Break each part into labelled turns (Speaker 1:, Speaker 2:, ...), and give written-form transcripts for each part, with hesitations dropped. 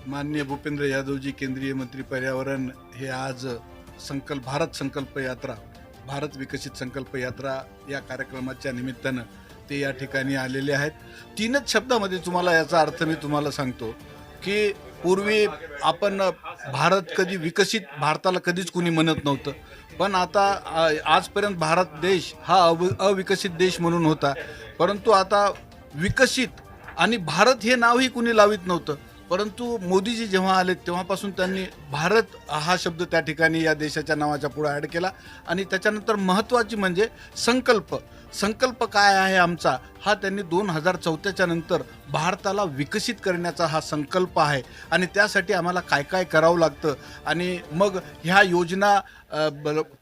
Speaker 1: माननीय भूपेंद्र यादवजी केंद्रीय मंत्री पर्यावरण हे आज भारत संकल्प यात्रा, भारत विकसित संकल्प यात्रा या कार्यक्रमाच्या निमित्तानं ते या ठिकाणी आलेले आहेत. तीनच शब्दामध्ये तुम्हाला याचा अर्थ मी तुम्हाला सांगतो की पूर्वी आपण भारत कधी विकसित भारताला कधीच कुणी म्हणत नव्हतं, पण आता आजपर्यंत भारत देश हा अविकसित देश म्हणून होता, परंतु आता विकसित आणि भारत हे नावही कुणी लावित नव्हतं. परंतु मोदीजी जेव्हा आले तेव्हापासून त्यांनी भारत हा शब्द त्या ठिकाणी या देशाच्या नावाच्या पुढे ॲड केला. आणि त्याच्यानंतर महत्त्वाची म्हणजे संकल्प काय आहे आमचा, हा त्यांनी 2014च्या नंतर भारताला विकसित करण्याचा हा संकल्प आहे. आणि त्यासाठी आम्हाला काय काय करावं लागतं आणि मग ह्या योजना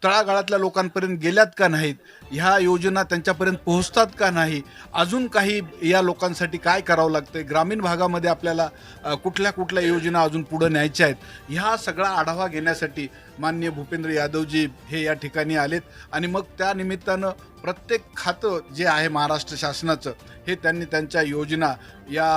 Speaker 1: तळागाळातल्या लोकांपर्यंत गेल्यात का नाहीत, ह्या योजना त्यांच्यापर्यंत पोहोचतात का नाही, अजून काही या लोकांसाठी काय करावं लागतं, ग्रामीण भागामध्ये आपल्याला कुठल्या कुठल्या योजना अजून पुढे न्यायच्या आहेत, ह्या सगळा आढावा घेण्यासाठी माननीय भूपेंद्र यादवजी हे या ठिकाणी आलेत. आणि मग त्या निमित्तानं प्रत्येक खातं जे आहे महाराष्ट्र शासनाचं हे त्यांनी त्यांच्या योजना या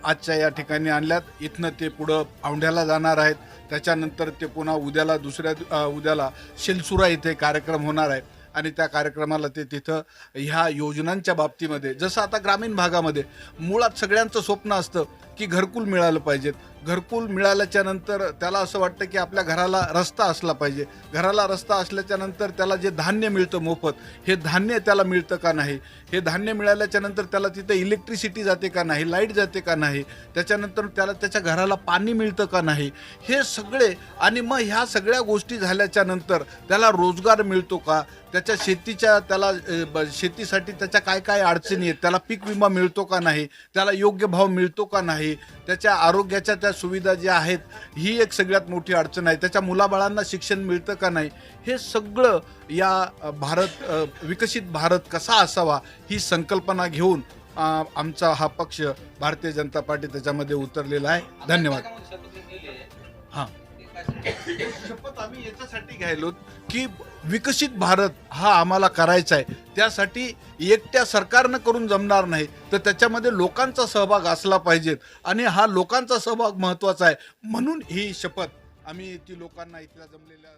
Speaker 1: आजच्या या ठिकाणी आणल्यात. इथनं ते पुढं औंढ्याला जाणार आहेत, त्याच्यानंतर ते पुन्हा उद्याला शेलसुरा इथे कार्यक्रम होणार आहे. आणि त्या कार्यक्रमाला ते तिथं ह्या योजनांच्या बाबतीमध्ये, जसं आता ग्रामीण भागामध्ये मुळात सगळ्यांचं स्वप्न असतं की घरकुल मिळालं पाहिजेत. घरकुल मिळाल्याच्या नंतर त्याला असं वाटतं की आपल्या घराला रस्ता असला पाहिजे. घराला रस्ता असल्याच्या नंतर त्याला जे धान्य मिळतं मोफत, हे धान्य त्याला मिळतं का नाही, हे धान्य मिळाल्याच्या नंतर त्याला तिथं इलेक्ट्रिसिटी जाते का नाही, लाईट जाते का नाही, त्याच्यानंतर त्याला त्याच्या घराला पाणी मिळतं का नाही, हे सगळे. आणि मग ह्या सगळ्या गोष्टी झाल्याच्या नंतर त्याला रोजगार मिळतो का, त्याच्या शेतीसाठी त्याच्या काय काय अडचणी आहेत, त्याला पीक विमा मिळतो का नाही, त्याला योग्य भाव मिळतो का नाही, त्याच्या आरोग्याच्या त्या सुविधा ज्या आहेत ही एक सगळ्यात मोठी अडचण आहे, त्याच्या मुलाबाळांना शिक्षण मिळतं का नाही, हे सगळं या विकसित भारत कसा असावा ही संकल्पना घेऊन आमचा हा पक्ष भारतीय जनता पार्टी त्याच्यामध्ये उतरलेला आहे. धन्यवाद. हां, शपथ आम्ही याच्यासाठी घ्यायलो की विकसित भारत हा आम्हाला करायचा आहे. त्यासाठी एकट्या सरकारनं करून जमणार नाही, तर त्याच्यामध्ये लोकांचा सहभाग असला पाहिजे आणि हा लोकांचा सहभाग महत्त्वाचा आहे. म्हणून ही शपथ आम्ही ती लोकांना इथल्या जमलेल्या